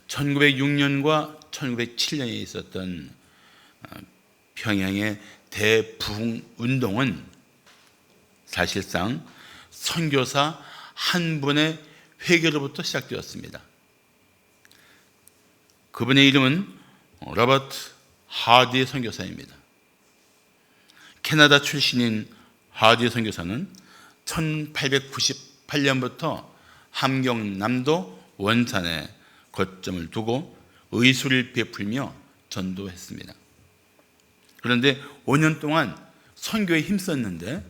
1906년과 1907년에 있었던 평양의 대부흥 운동은 사실상 선교사 한 분의 회개로부터 시작되었습니다. 그분의 이름은 로버트 하디 선교사입니다. 캐나다 출신인 하디 선교사는 1898년부터 함경남도 원산에 거점을 두고 의술을 베풀며 전도했습니다. 그런데 5년 동안 선교에 힘썼는데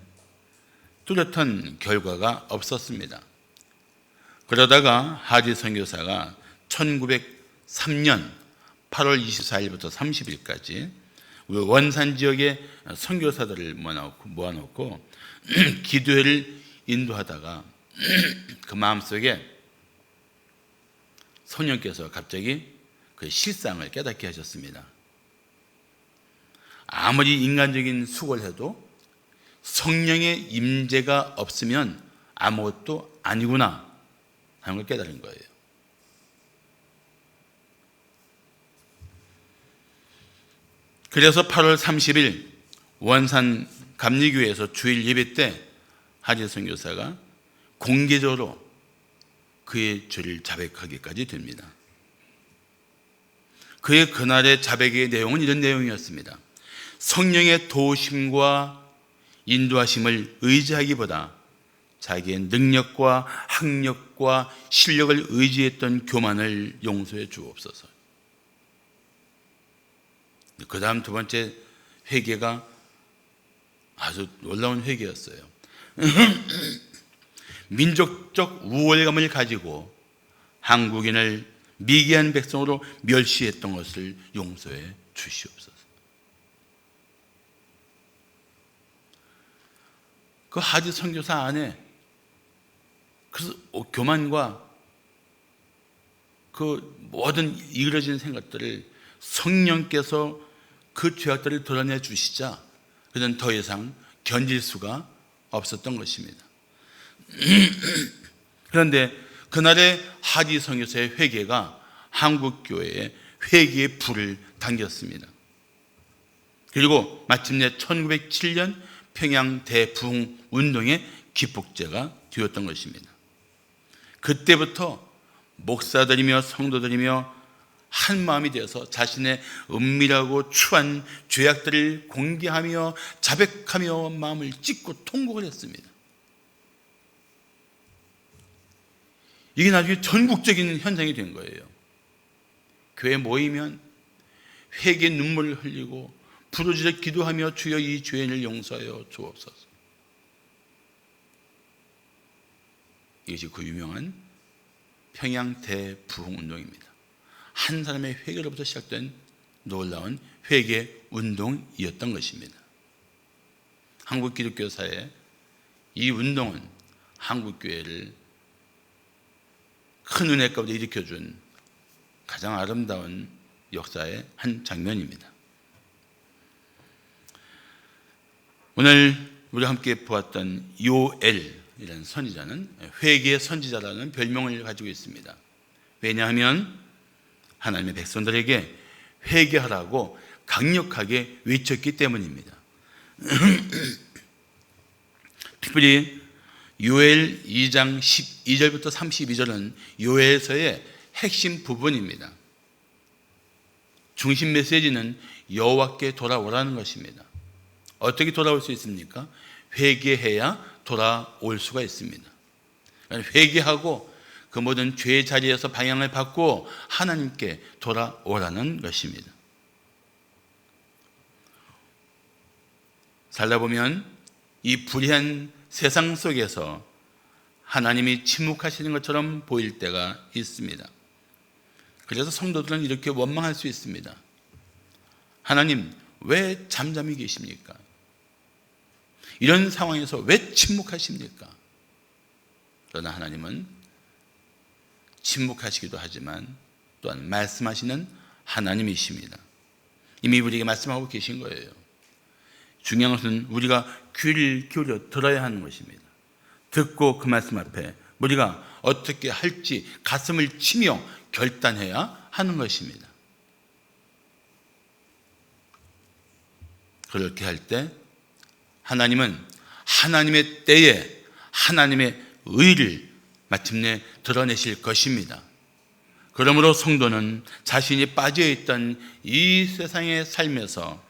뚜렷한 결과가 없었습니다. 그러다가 하디 선교사가 1903년 8월 24일부터 30일까지 원산 지역의 선교사들을 모아놓고 기도회를 인도하다가 그 마음속에 성령께서 갑자기 그 실상을 깨닫게 하셨습니다. 아무리 인간적인 수고를 해도 성령의 임재가 없으면 아무것도 아니구나 하는 걸 깨달은 거예요. 그래서 8월 30일 원산 감리교회에서 주일 예배 때 하디 선교사가 공개적으로 그의 죄를 자백하기까지 됩니다. 그의 그날의 자백의 내용은 이런 내용이었습니다. 성령의 도우심과 인도하심을 의지하기보다 자기의 능력과 학력과 실력을 의지했던 교만을 용서해 주옵소서. 그 다음 두 번째 회개가 아주 놀라운 회개였어요. 민족적 우월감을 가지고 한국인을 미개한 백성으로 멸시했던 것을 용서해 주시옵소서. 그 하디 선교사 안에 그 교만과 그 모든 이그러진 생각들을 성령께서 그 죄악들을 드러내 주시자 그는 더 이상 견딜 수가 없었던 것입니다. 그런데 그날의 하디 선교사의 회개가 한국교회에 회개의 불을 당겼습니다. 그리고 마침내 1907년 평양 대부흥 운동의 기폭제가 되었던 것입니다. 그때부터 목사들이며 성도들이며 한 마음이 되어서 자신의 은밀하고 추한 죄악들을 공개하며 자백하며 마음을 찢고 통곡을 했습니다. 이게 나중에 전국적인 현상이 된 거예요. 교회 모이면 회개 눈물을 흘리고 부르짖어 기도하며 주여 이 죄인을 용서하여 주옵소서. 이것이 그 유명한 평양 대부흥 운동입니다. 한 사람의 회개로부터 시작된 놀라운 회개 운동이었던 것입니다. 한국 기독교사의 이 운동은 한국 교회를 큰 은혜 가운데 일으켜준 가장 아름다운 역사의 한 장면입니다. 오늘 우리 함께 보았던 요엘이라는 선지자는 회개의 선지자라는 별명을 가지고 있습니다. 왜냐하면 하나님의 백성들에게 회개하라고 강력하게 외쳤기 때문입니다. 특별히 요엘 2장 12절부터 32절은 요엘서의 핵심 부분입니다. 중심 메시지는 여호와께 돌아오라는 것입니다. 어떻게 돌아올 수 있습니까? 회개해야 돌아올 수가 있습니다. 회개하고 그 모든 죄의 자리에서 방향을 바꾸어 하나님께 돌아오라는 것입니다. 살다 보면 이 불의한 세상 속에서 하나님이 침묵하시는 것처럼 보일 때가 있습니다. 그래서 성도들은 이렇게 원망할 수 있습니다. 하나님, 왜 잠잠히 계십니까? 이런 상황에서 왜 침묵하십니까? 그러나 하나님은 침묵하시기도 하지만 또한 말씀하시는 하나님이십니다. 이미 우리에게 말씀하고 계신 거예요. 중요한 것은 우리가 귀를 기울여 들어야 하는 것입니다. 듣고 그 말씀 앞에 우리가 어떻게 할지 가슴을 치며 결단해야 하는 것입니다. 그렇게 할 때 하나님은 하나님의 때에 하나님의 의를 마침내 드러내실 것입니다. 그러므로 성도는 자신이 빠져있던 이 세상의 삶에서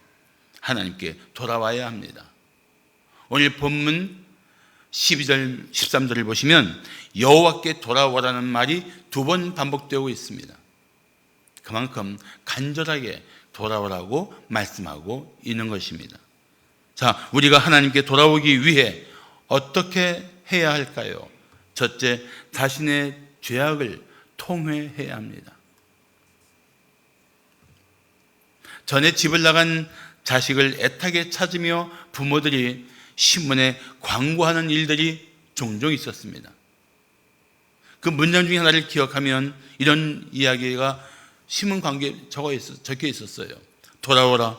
하나님께 돌아와야 합니다. 오늘 본문 12절, 13절을 보시면 여호와께 돌아오라는 말이 2번 반복되고 있습니다. 그만큼 간절하게 돌아오라고 말씀하고 있는 것입니다. 자, 우리가 하나님께 돌아오기 위해 어떻게 해야 할까요? 첫째, 자신의 죄악을 통회해야 합니다. 전에 집을 나간 자식을 애타게 찾으며 부모들이 신문에 광고하는 일들이 종종 있었습니다. 그 문장 중에 하나를 기억하면 이런 이야기가 신문 광고에 적혀 있었어요. 돌아오라.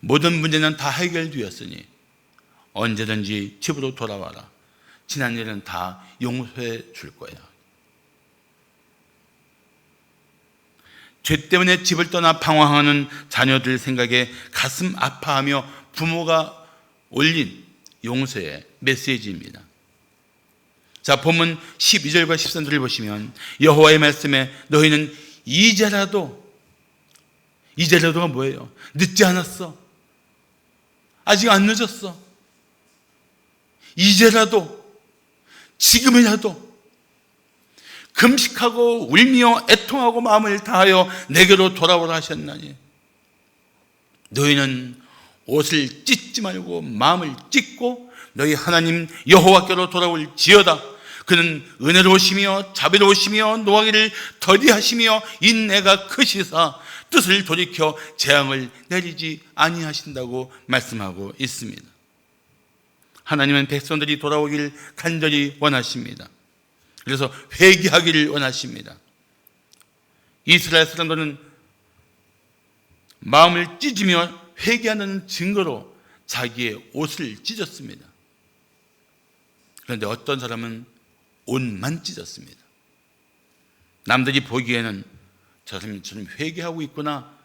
모든 문제는 다 해결되었으니 언제든지 집으로 돌아와라. 지난 일은 다 용서해 줄 거야. 죄 때문에 집을 떠나 방황하는 자녀들 생각에 가슴 아파하며 부모가 올린 용서의 메시지입니다. 자, 본문 12절과 13절을 보시면 여호와의 말씀에 너희는 이제라도가 뭐예요? 늦지 않았어. 아직 안 늦었어. 이제라도, 지금이라도 금식하고 울며 애통하고 마음을 다하여 내게로 돌아오라 하셨나니 너희는 옷을 찢지 말고 마음을 찢고 너희 하나님 여호와께로 돌아올지어다. 그는 은혜로우시며 자비로우시며 노하기를 더디하시며 인내가 크시사 뜻을 돌이켜 재앙을 내리지 아니하신다고 말씀하고 있습니다. 하나님은 백성들이 돌아오길 간절히 원하십니다. 그래서 회개하기를 원하십니다. 이스라엘 사람들은 마음을 찢으며 회개하는 증거로 자기의 옷을 찢었습니다. 그런데 어떤 사람은 옷만 찢었습니다. 남들이 보기에는 저 사람이 좀 회개하고 있구나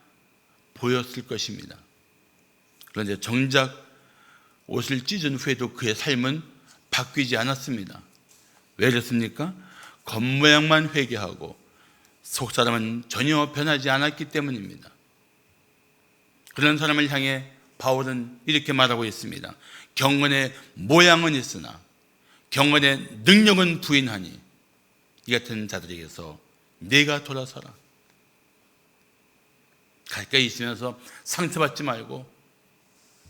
보였을 것입니다. 그런데 정작 옷을 찢은 후에도 그의 삶은 바뀌지 않았습니다. 왜 그렇습니까? 겉모양만 회개하고 속사람은 전혀 변하지 않았기 때문입니다. 그런 사람을 향해 바울은 이렇게 말하고 있습니다. 경건의 모양은 있으나 경건의 능력은 부인하니 이 같은 자들에게서 내가 돌아서라. 가까이 있으면서 상처받지 말고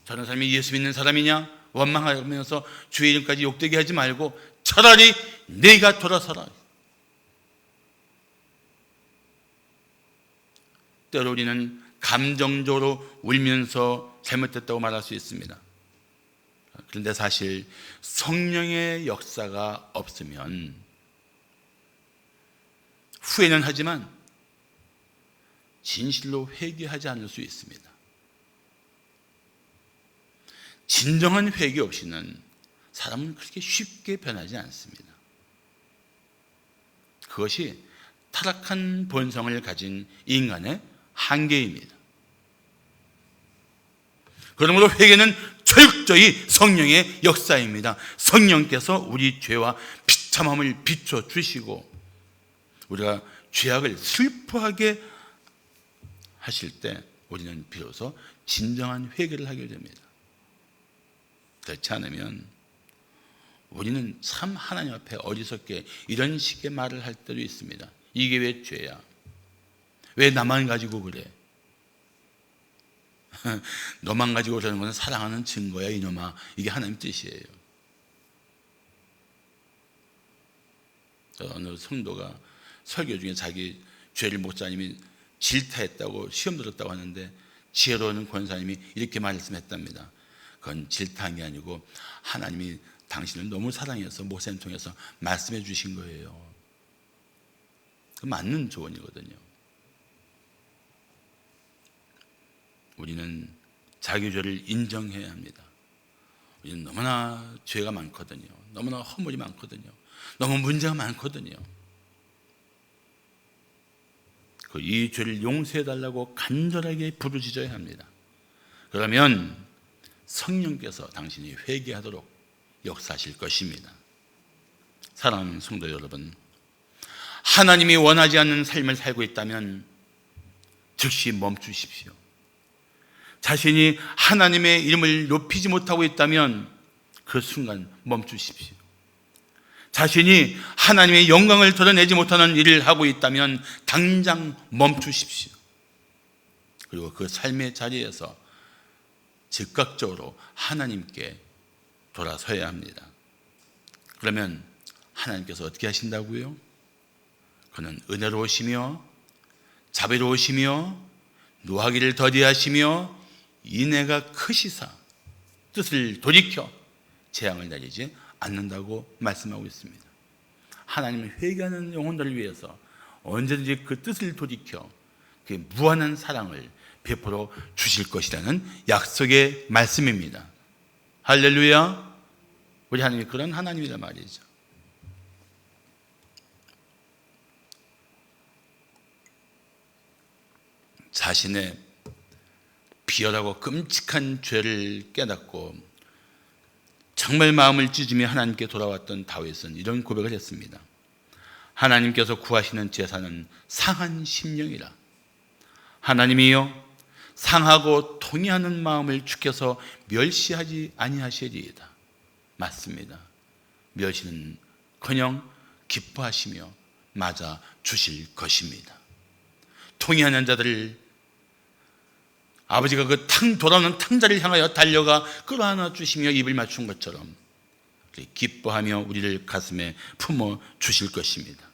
저런 사람이 예수 믿는 사람이냐 원망하면서 주의 이름까지 욕되게 하지 말고 차라리 내가 돌아서라. 때로 우리는 감정적으로 울면서 잘못됐다고 말할 수 있습니다. 그런데 사실 성령의 역사가 없으면 후회는 하지만 진실로 회개하지 않을 수 있습니다. 진정한 회개 없이는 사람은 그렇게 쉽게 변하지 않습니다. 그것이 타락한 본성을 가진 인간의 한계입니다. 그러므로 회개는 철저히 성령의 역사입니다. 성령께서 우리 죄와 비참함을 비춰주시고 우리가 죄악을 슬퍼하게 하실 때 우리는 비로소 진정한 회개를 하게 됩니다. 그렇지 않으면 우리는 참 하나님 앞에 어리석게 이런 식의 말을 할 때도 있습니다. 이게 왜 죄야? 왜 나만 가지고 그래? 너만 가지고 그러는 것은 사랑하는 증거야 이놈아. 이게 하나님 뜻이에요. 어느 성도가 설교 중에 자기 죄를 목사님이 질타했다고 시험 들었다고 하는데 지혜로운 권사님이 이렇게 말씀했답니다. 그건 질타한 게 아니고 하나님이 당신을 너무 사랑해서 목사님 통해서 말씀해 주신 거예요. 그 맞는 조언이거든요. 우리는 자기 죄를 인정해야 합니다. 우리는 너무나 죄가 많거든요. 너무나 허물이 많거든요. 너무 문제가 많거든요. 이 죄를 용서해달라고 간절하게 부르짖어야 합니다. 그러면 성령께서 당신이 회개하도록 역사하실 것입니다. 사랑하는 성도 여러분, 하나님이 원하지 않는 삶을 살고 있다면 즉시 멈추십시오. 자신이 하나님의 이름을 높이지 못하고 있다면 그 순간 멈추십시오. 자신이 하나님의 영광을 드러내지 못하는 일을 하고 있다면 당장 멈추십시오. 그리고 그 삶의 자리에서 즉각적으로 하나님께 돌아서야 합니다. 그러면 하나님께서 어떻게 하신다고요? 그는 은혜로우시며 자비로우시며 노하기를 더디하시며 인애가 크시사 뜻을 돌이켜 재앙을 내리지 않는다고 말씀하고 있습니다. 하나님을 회개하는 영혼들을 위해서 언제든지 그 뜻을 돌이켜 그 무한한 사랑을 베풀어 주실 것이라는 약속의 말씀입니다. 할렐루야. 우리 하나님이 그런 하나님이란 말이죠. 자신의 비열하고 끔찍한 죄를 깨닫고 정말 마음을 찢으며 하나님께 돌아왔던 다윗은 이런 고백을 했습니다. 하나님께서 구하시는 제사는 상한 심령이라. 하나님이여 상하고 통해하는 마음을 주께서 멸시하지 아니하시리이다. 맞습니다. 멸시는커녕 기뻐하시며 맞아 주실 것입니다. 통해하는 자들을 아버지가 그 돌아오는 탕자를 향하여 달려가 끌어안아 주시며 입을 맞춘 것처럼 기뻐하며 우리를 가슴에 품어 주실 것입니다.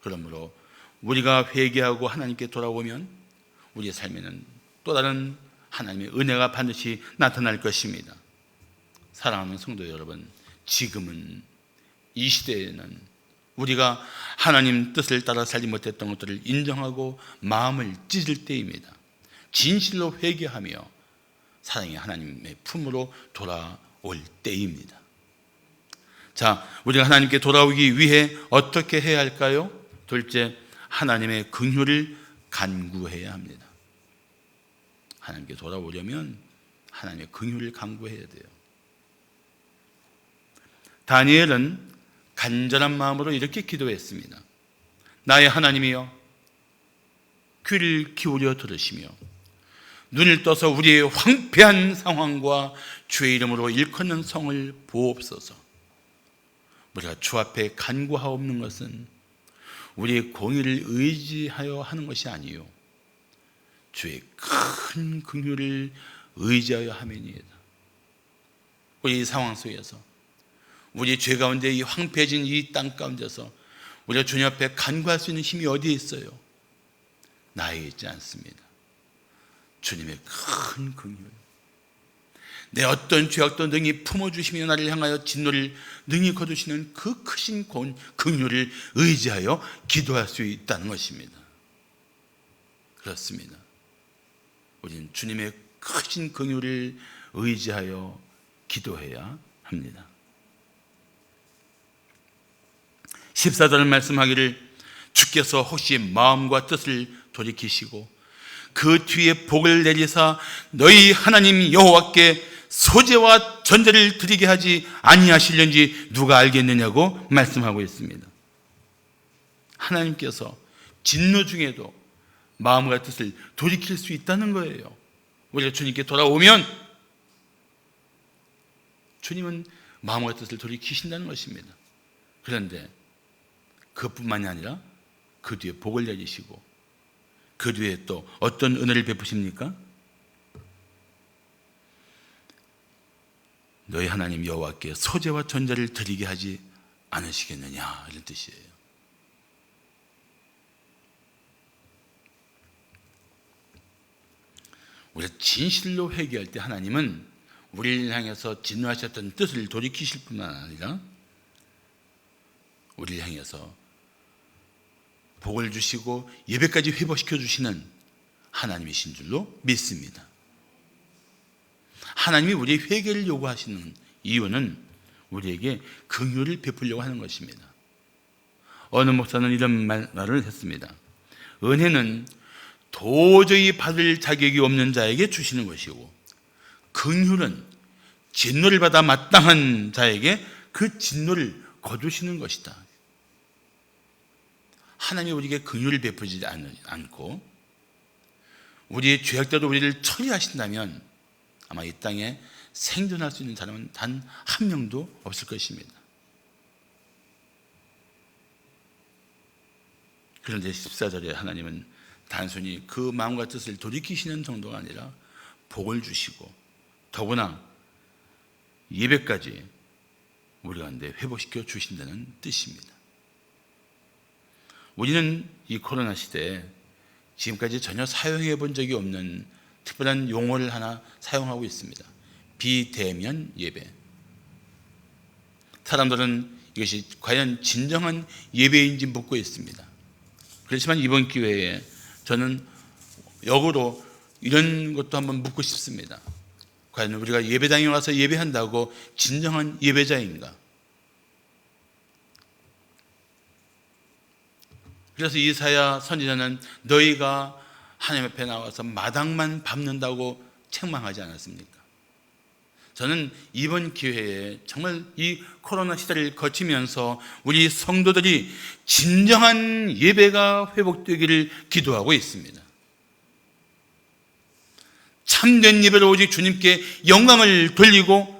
그러므로 우리가 회개하고 하나님께 돌아오면 우리의 삶에는 또 다른 하나님의 은혜가 반드시 나타날 것입니다. 사랑하는 성도 여러분, 지금은 이 시대에는 우리가 하나님 뜻을 따라 살지 못했던 것들을 인정하고 마음을 찢을 때입니다. 진실로 회개하며 사랑의 하나님의 품으로 돌아올 때입니다. 자, 우리가 하나님께 돌아오기 위해 어떻게 해야 할까요? 둘째, 하나님의 긍휼을 간구해야 합니다. 하나님께 돌아오려면 하나님의 긍휼을 간구해야 돼요. 다니엘은 간절한 마음으로 이렇게 기도했습니다. 나의 하나님이여, 귀를 기울여 들으시며 눈을 떠서 우리의 황폐한 상황과 주의 이름으로 일컫는 성을 보옵소서. 우리가 주 앞에 간구하옵는 것은 우리의 공의를 의지하여 하는 것이 아니요 주의 큰 긍휼을 의지하여 함이니이다. 우리 이 상황 속에서 우리 죄 가운데 이 황폐해진 이 땅 가운데서 우리가 주님 앞에 간구할 수 있는 힘이 어디에 있어요? 나에 있지 않습니다. 주님의 큰 긍휼, 내 어떤 죄악도 능히 품어주시며 나를 향하여 진노를 능히 거두시는 그 크신 긍휼을 의지하여 기도할 수 있다는 것입니다. 그렇습니다. 우리는 주님의 크신 긍휼을 의지하여 기도해야 합니다. 14절을 말씀하기를 주께서 혹시 마음과 뜻을 돌이키시고 그 뒤에 복을 내리사 너희 하나님 여호와께 소제와 전제를 드리게 하지 아니하실는지 누가 알겠느냐고 말씀하고 있습니다. 하나님께서 진노 중에도 마음과 뜻을 돌이킬 수 있다는 거예요. 우리가 주님께 돌아오면 주님은 마음과 뜻을 돌이키신다는 것입니다. 그런데 그뿐만이 아니라 그 뒤에 복을 내리시고 그 뒤에 또 어떤 은혜를 베푸십니까? 너희 하나님 여호와께 소제와 전제를 드리게 하지 않으시겠느냐, 이런 뜻이에요. 우리가 진실로 회개할 때 하나님은 우리를 향해서 진노하셨던 뜻을 돌이키실 뿐만 아니라 우리를 향해서 복을 주시고 예배까지 회복시켜 주시는 하나님이신 줄로 믿습니다. 하나님이 우리의 회개를 요구하시는 이유는 우리에게 긍휼을 베풀려고 하는 것입니다. 어느 목사는 이런 말을 했습니다. 은혜는 도저히 받을 자격이 없는 자에게 주시는 것이고, 긍휼은 진노를 받아 마땅한 자에게 그 진노를 거두시는 것이다. 하나님이 우리에게 긍휼을 베푸지 않고 우리의 죄악대로 우리를 처리하신다면 아마 이 땅에 생존할 수 있는 사람은 단 한 명도 없을 것입니다. 그런데 14절에 하나님은 단순히 그 마음과 뜻을 돌이키시는 정도가 아니라 복을 주시고 더구나 예배까지 우리 가운데 회복시켜 주신다는 뜻입니다. 우리는 이 코로나 시대에 지금까지 전혀 사용해 본 적이 없는 특별한 용어를 하나 사용하고 있습니다. 비대면 예배. 사람들은 이것이 과연 진정한 예배인지 묻고 있습니다. 그렇지만 이번 기회에 저는 역으로 이런 것도 한번 묻고 싶습니다. 과연 우리가 예배당에 와서 예배한다고 진정한 예배자인가? 그래서 이사야 선지자는 너희가 하나님 앞에 나와서 마당만 밟는다고 책망하지 않았습니까? 저는 이번 기회에 정말 이 코로나 시대를 거치면서 우리 성도들이 진정한 예배가 회복되기를 기도하고 있습니다. 참된 예배로 오직 주님께 영광을 돌리고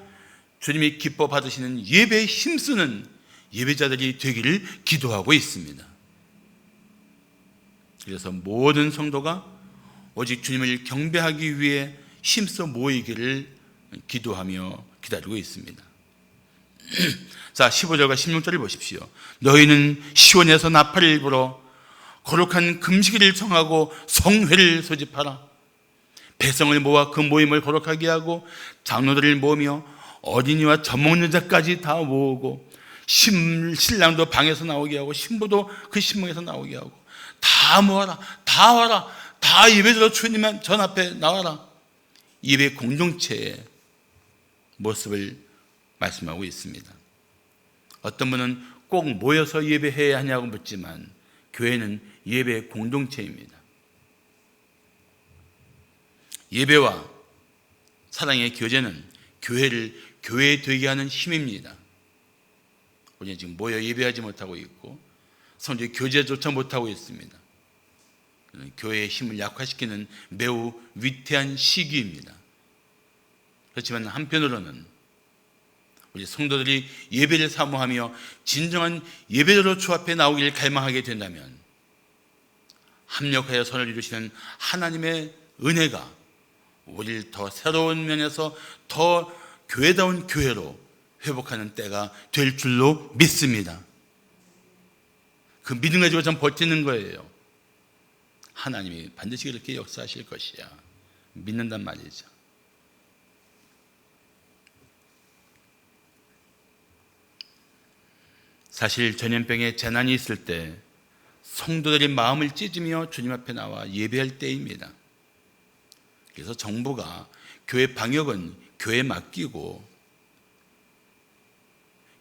주님이 기뻐 받으시는 예배에 힘쓰는 예배자들이 되기를 기도하고 있습니다. 그래서 모든 성도가 오직 주님을 경배하기 위해 힘써 모이기를 기도하며 기다리고 있습니다. 자, 15절과 16절을 보십시오. 너희는 시온에서 나팔을 불어 거룩한 금식일을 정하고 성회를 소집하라. 백성을 모아 그 모임을 거룩하게 하고 장로들을 모으며 어린이와 젖먹는 자까지 다 모으고 신랑도 방에서 나오게 하고 신부도 그 신방에서 나오게 하고 다 모아라, 다 와라, 다 예배드려 주님 전 앞에 나와라. 예배 공동체의 모습을 말씀하고 있습니다. 어떤 분은 꼭 모여서 예배해야 하냐고 묻지만 교회는 예배 공동체입니다. 예배와 사랑의 교제는 교회를 교회 되게 하는 힘입니다. 우리는 지금 모여 예배하지 못하고 있고 성도의 교제조차 못하고 있습니다. 교회의 힘을 약화시키는 매우 위태한 시기입니다. 그렇지만 한편으로는 우리 성도들이 예배를 사모하며 진정한 예배자로 주 앞에 나오기를 갈망하게 된다면 합력하여 선을 이루시는 하나님의 은혜가 우리를 더 새로운 면에서 더 교회다운 교회로 회복하는 때가 될 줄로 믿습니다. 그 믿음 가지고 전 버티는 거예요. 하나님이 반드시 그렇게 역사하실 것이야. 믿는단 말이죠. 사실 전염병에 재난이 있을 때 성도들이 마음을 찢으며 주님 앞에 나와 예배할 때입니다. 그래서 정부가 교회 방역은 교회에 맡기고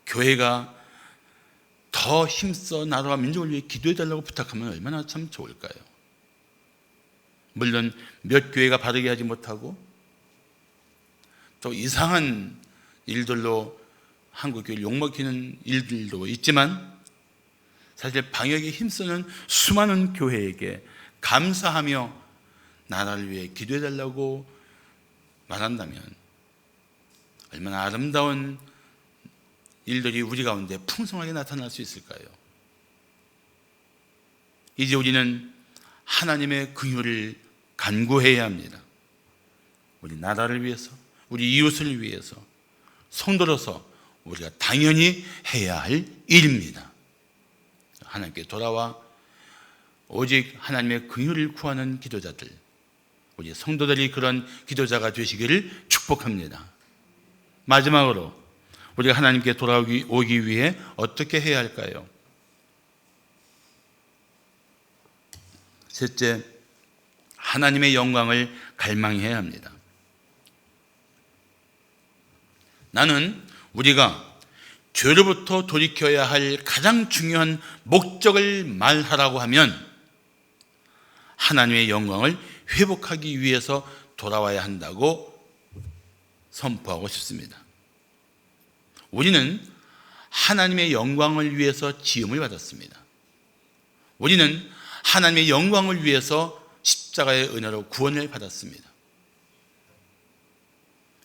교회가 더 힘써 나라와 민족을 위해 기도해달라고 부탁하면 얼마나 참 좋을까요? 물론 몇 교회가 바르게 하지 못하고 또 이상한 일들로 한국교회를 욕먹히는 일들도 있지만 사실 방역에 힘쓰는 수많은 교회에게 감사하며 나라를 위해 기도해달라고 말한다면 얼마나 아름다운 일들이 우리 가운데 풍성하게 나타날 수 있을까요? 이제 우리는 하나님의 긍휼을 간구해야 합니다. 우리 나라를 위해서, 우리 이웃을 위해서, 성도로서 우리가 당연히 해야 할 일입니다. 하나님께 돌아와 오직 하나님의 긍휼을 구하는 기도자들, 우리 성도들이 그런 기도자가 되시기를 축복합니다. 마지막으로 우리가 하나님께 돌아오기 위해 어떻게 해야 할까요? 셋째, 하나님의 영광을 갈망해야 합니다. 나는 우리가 죄로부터 돌이켜야 할 가장 중요한 목적을 말하라고 하면 하나님의 영광을 회복하기 위해서 돌아와야 한다고 선포하고 싶습니다. 우리는 하나님의 영광을 위해서 지음을 받았습니다. 우리는 하나님의 영광을 위해서 십자가의 은혜로 구원을 받았습니다.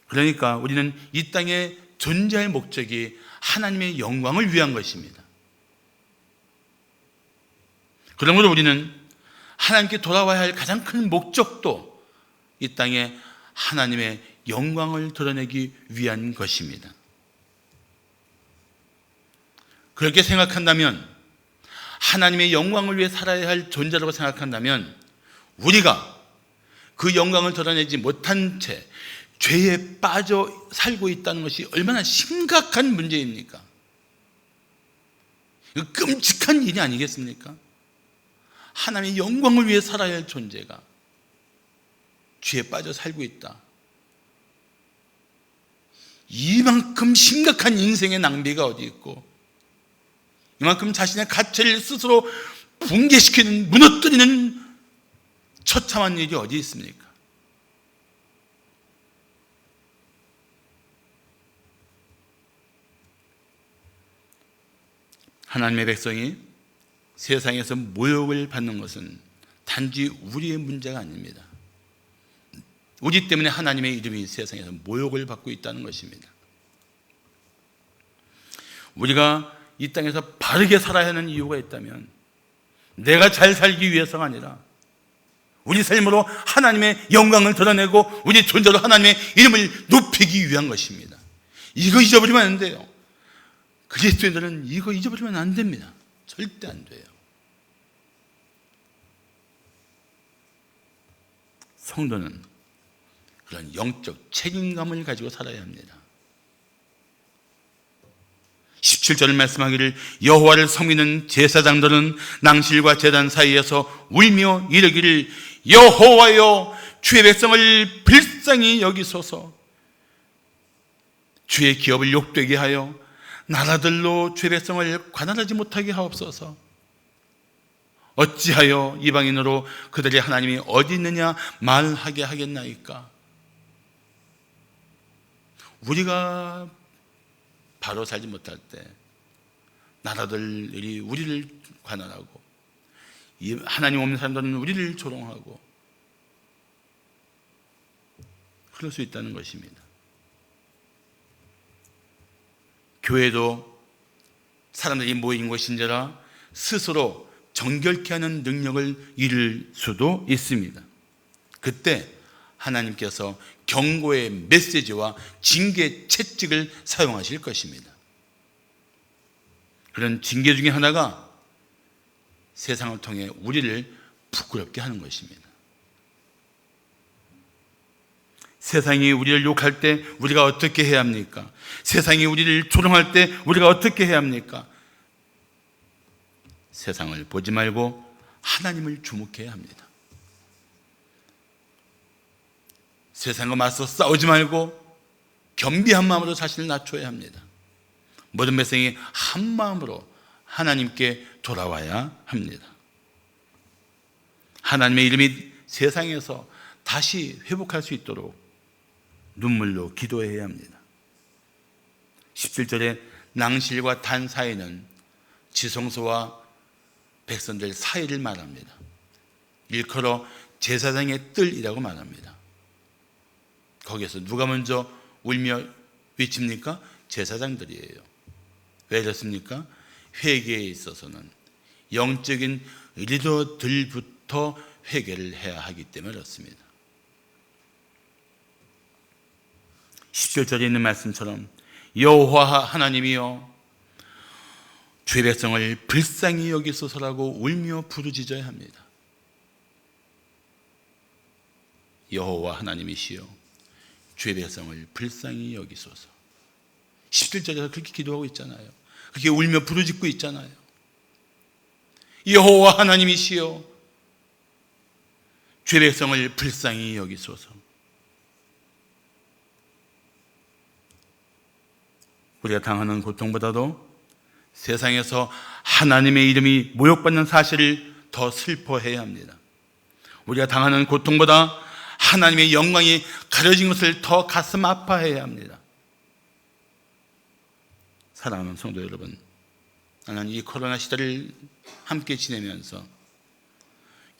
그러니까 우리는 이 땅에 존재할 목적이 하나님의 영광을 위한 것입니다. 그러므로 우리는 하나님께 돌아와야 할 가장 큰 목적도 이 땅에 하나님의 영광을 드러내기 위한 것입니다. 그렇게 생각한다면, 하나님의 영광을 위해 살아야 할 존재라고 생각한다면, 우리가 그 영광을 드러내지 못한 채 죄에 빠져 살고 있다는 것이 얼마나 심각한 문제입니까? 이거 끔찍한 일이 아니겠습니까? 하나님의 영광을 위해 살아야 할 존재가 죄에 빠져 살고 있다. 이만큼 심각한 인생의 낭비가 어디 있고, 이만큼 자신의 가치를 스스로 붕괴시키는, 무너뜨리는 처참한 일이 어디 있습니까? 하나님의 백성이 세상에서 모욕을 받는 것은 단지 우리의 문제가 아닙니다. 우리 때문에 하나님의 이름이 세상에서 모욕을 받고 있다는 것입니다. 우리가 이 땅에서 바르게 살아야 하는 이유가 있다면, 내가 잘 살기 위해서가 아니라 우리 삶으로 하나님의 영광을 드러내고 우리 존재로 하나님의 이름을 높이기 위한 것입니다. 이거 잊어버리면 안 돼요. 그리스도인들은 이거 잊어버리면 안 됩니다. 절대 안 돼요. 성도는 그런 영적 책임감을 가지고 살아야 합니다. 17절을 말씀하기를, 여호와를 섬기는 제사장들은 낭실과 제단 사이에서 울며 이르기를, 여호와여, 주의 백성을 불쌍히 여기소서. 주의 기업을 욕되게 하여 나라들로 주의 백성을 관할하지 못하게 하옵소서. 어찌하여 이방인으로 그들의 하나님이 어디 있느냐 말하게 하겠나이까. 우리가 바로 살지 못할 때 나라들이 우리를 관할하고, 하나님 없는 사람들은 우리를 조롱하고, 그럴 수 있다는 것입니다. 교회도 사람들이 모인 곳인지라 스스로 정결케 하는 능력을 잃을 수도 있습니다. 그때 하나님께서 경고의 메시지와 징계 채찍을 사용하실 것입니다. 그런 징계 중에 하나가 세상을 통해 우리를 부끄럽게 하는 것입니다. 세상이 우리를 욕할 때 우리가 어떻게 해야 합니까? 세상이 우리를 조롱할 때 우리가 어떻게 해야 합니까? 세상을 보지 말고 하나님을 주목해야 합니다. 세상과 맞서 싸우지 말고 겸비한 마음으로 자신을 낮춰야 합니다. 모든 백성이 한 마음으로 하나님께 돌아와야 합니다. 하나님의 이름이 세상에서 다시 회복할 수 있도록 눈물로 기도해야 합니다. 17절에 낭실과 단 사이는 지성소와 백성들 사이를 말합니다. 일컬어 제사장의 뜰이라고 말합니다. 거기에서 누가 먼저 울며 외칩니까? 제사장들이에요. 왜 그렇습니까? 회개에 있어서는 영적인 리더들부터 회개를 해야 하기 때문에 그렇습니다. 17절에 있는 말씀처럼 여호와 하나님이여 주의 백성을 불쌍히 여기소서라고 울며 부르짖어야 합니다. 여호와 하나님이시여 주의 백성을 불쌍히 여기소서. 17절에서 그렇게 기도하고 있잖아요. 그렇게 울며 부르짖고 있잖아요. 여호와 하나님이시여 주의 백성을 불쌍히 여기소서. 우리가 당하는 고통보다도 세상에서 하나님의 이름이 모욕받는 사실을 더 슬퍼해야 합니다. 우리가 당하는 고통보다 하나님의 영광이 가려진 것을 더 가슴 아파해야 합니다. 사랑하는 성도 여러분, 나는 이 코로나 시대를 함께 지내면서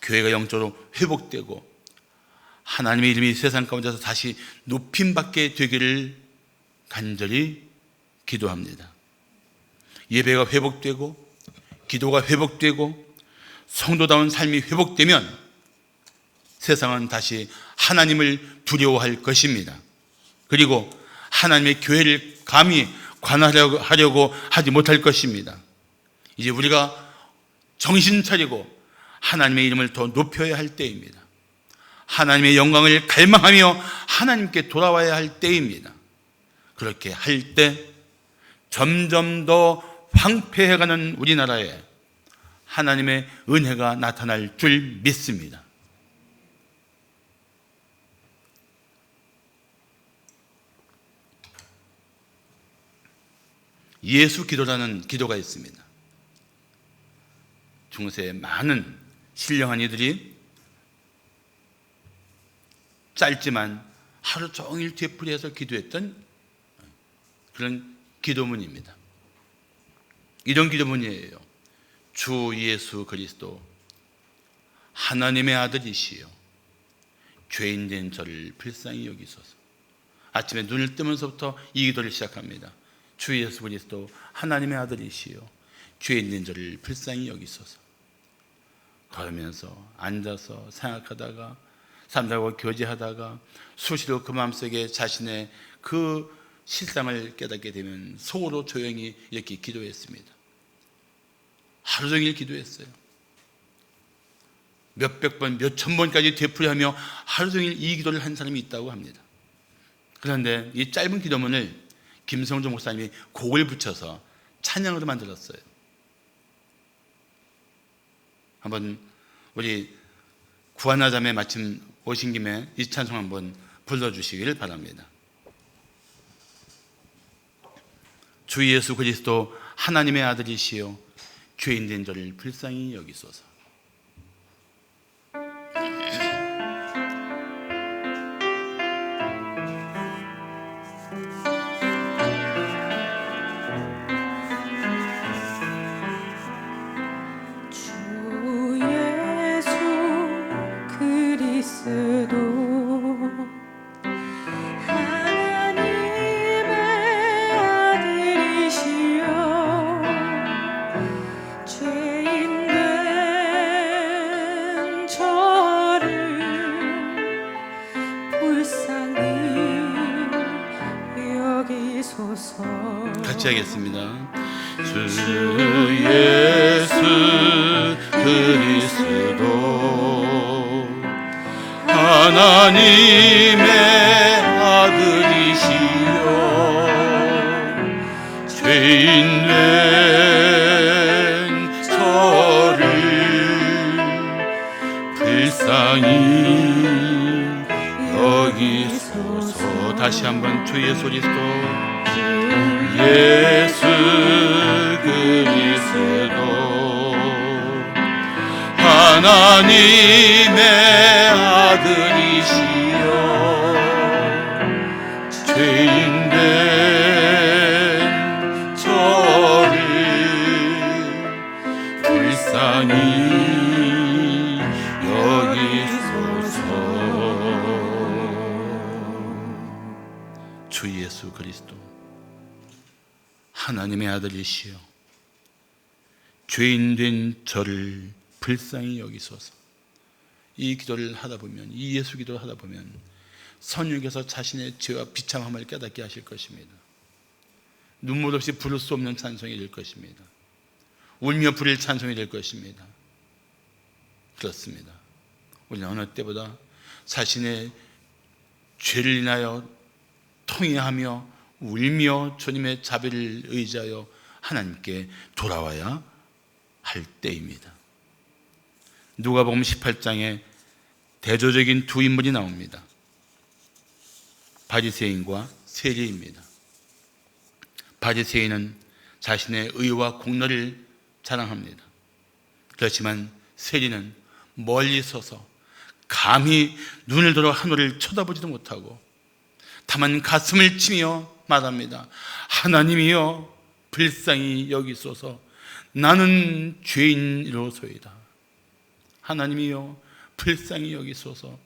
교회가 영적으로 회복되고 하나님의 이름이 세상 가운데서 다시 높임받게 되기를 간절히 기도합니다. 예배가 회복되고 기도가 회복되고 성도다운 삶이 회복되면 세상은 다시 하나님을 두려워할 것입니다. 그리고 하나님의 교회를 감히 관할하려고 하지 못할 것입니다. 이제 우리가 정신 차리고 하나님의 이름을 더 높여야 할 때입니다. 하나님의 영광을 갈망하며 하나님께 돌아와야 할 때입니다. 그렇게 할 때 점점 더 황폐해가는 우리나라에 하나님의 은혜가 나타날 줄 믿습니다. 예수 기도라는 기도가 있습니다. 중세에 많은 신령한 이들이 짧지만 하루 종일 되풀이해서 기도했던 그런 기도문입니다. 이런 기도문이에요. 주 예수 그리스도 하나님의 아들이시여 죄인된 저를 불쌍히 여기소서. 아침에 눈을 뜨면서부터 이 기도를 시작합니다. 주 예수 그리스도 하나님의 아들이시여 죄인된 저를 불쌍히 여기소서. 걸으면서 앉아서 생각하다가 사람들과 교제하다가 수시로 그 마음속에 자신의 그 실상을 깨닫게 되면 속으로 조용히 이렇게 기도했습니다. 하루 종일 기도했어요. 몇백 번, 몇천 번까지 되풀이하며 하루 종일 이 기도를 한 사람이 있다고 합니다. 그런데 이 짧은 기도문을 김성조 목사님이 곡을 붙여서 찬양으로 만들었어요. 한번 우리 구하나자매 마침 오신 김에 이 찬송 한번 불러주시기를 바랍니다. 주 예수 그리스도 하나님의 아들이시여 죄인된 저를 불쌍히 여기소서. 같이 하겠습니다. 주 예수 그리스도 하나님의 아들이시여 죄인된 저를 불쌍히 여기소서. 다시 한번 주 예수 그리스도 예수 그리스도 하나님의 아들이시여 죄인된 저를 불쌍히 여기소서. 주 예수 그리스도 하나님의 아들이시여 죄인된 저를 불쌍히 여기소서. 이 기도를 하다 보면, 이 예수 기도를 하다 보면 성령께서 자신의 죄와 비참함을 깨닫게 하실 것입니다. 눈물 없이 부를 수 없는 찬송이 될 것입니다. 울며 부릴 찬송이 될 것입니다. 그렇습니다. 우리는 어느 때보다 자신의 죄를 인하여 통회하며 울며 주님의 자비를 의지하여 하나님께 돌아와야 할 때입니다. 누가복음 18장에 대조적인 두 인물이 나옵니다. 바리새인과 세리입니다. 바리새인은 자신의 의와 공로를 자랑합니다. 그렇지만 세리는 멀리 서서 감히 눈을 들어 하늘을 쳐다보지도 못하고 다만 가슴을 치며 말합니다. 하나님이여 불쌍히 여기소서. 나는 죄인이로소이다. 하나님이여 불쌍히 여기소서.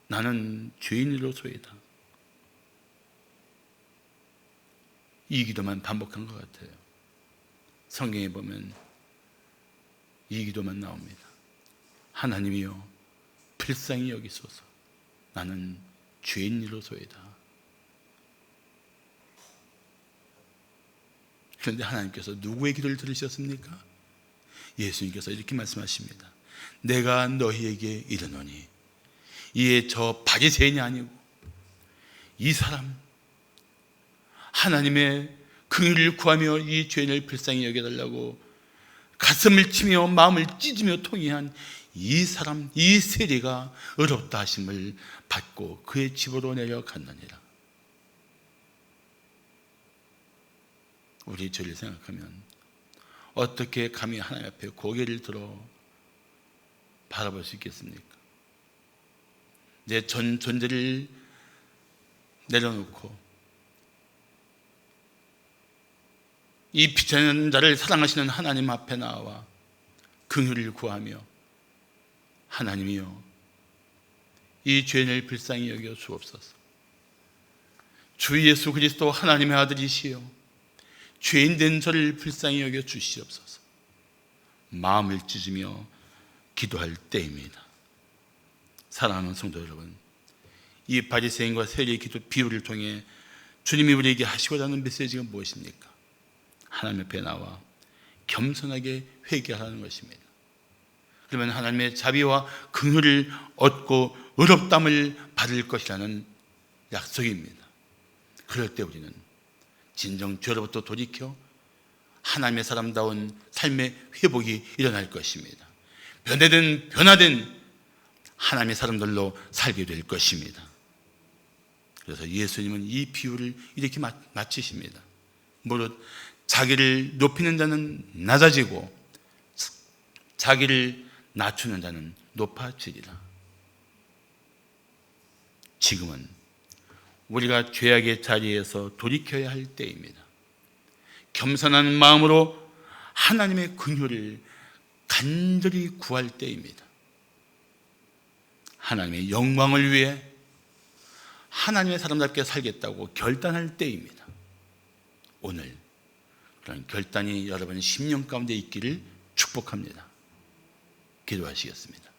나는 죄인이로소이다. 이 기도만 반복한 것 같아요. 성경에 보면 이 기도만 나옵니다. 하나님이여 불쌍히 여기소서. 나는 죄인이로소이다. 그런데 하나님께서 누구의 기도를 들으셨습니까? 예수님께서 이렇게 말씀하십니다. 내가 너희에게 이르노니 이에 저 바리새인이 아니고 이 사람 하나님의 긍휼을 구하며 이 죄인을 불쌍히 여겨달라고 가슴을 치며 마음을 찢으며 통회한 이 사람, 이 세리가 의롭다 하심을 받고 그의 집으로 내려갔느니라. 우리 죄를 생각하면 어떻게 감히 하나님 앞에 고개를 들어 바라볼 수 있겠습니까? 내 전 존재를 내려놓고 이 비천한 자를 사랑하시는 하나님 앞에 나와 긍휼을 구하며 하나님이여 이 죄인을 불쌍히 여겨 주옵소서. 주 예수 그리스도 하나님의 아들이시여 죄인 된 저를 불쌍히 여겨 주시옵소서. 마음을 찢으며 기도할 때입니다. 사랑하는 성도 여러분, 이 바리새인과 세리의 기도 비유를 통해 주님이 우리에게 하시고자 하는 메시지가 무엇입니까? 하나님 앞에 나와 겸손하게 회개하라는 것입니다. 그러면 하나님의 자비와 긍휼을 얻고 의롭담을 받을 것이라는 약속입니다. 그럴 때 우리는 진정 죄로부터 돌이켜 하나님의 사람다운 삶의 회복이 일어날 것입니다. 변화된 하나님의 사람들로 살게 될 것입니다. 그래서 예수님은 이 비유를 이렇게 마치십니다. 무릇 자기를 높이는 자는 낮아지고 자기를 낮추는 자는 높아지리라. 지금은 우리가 죄악의 자리에서 돌이켜야 할 때입니다. 겸손한 마음으로 하나님의 긍휼을 간절히 구할 때입니다. 하나님의 영광을 위해 하나님의 사람답게 살겠다고 결단할 때입니다. 오늘 그런 결단이 여러분의 심령 가운데 있기를 축복합니다. 기도하시겠습니다.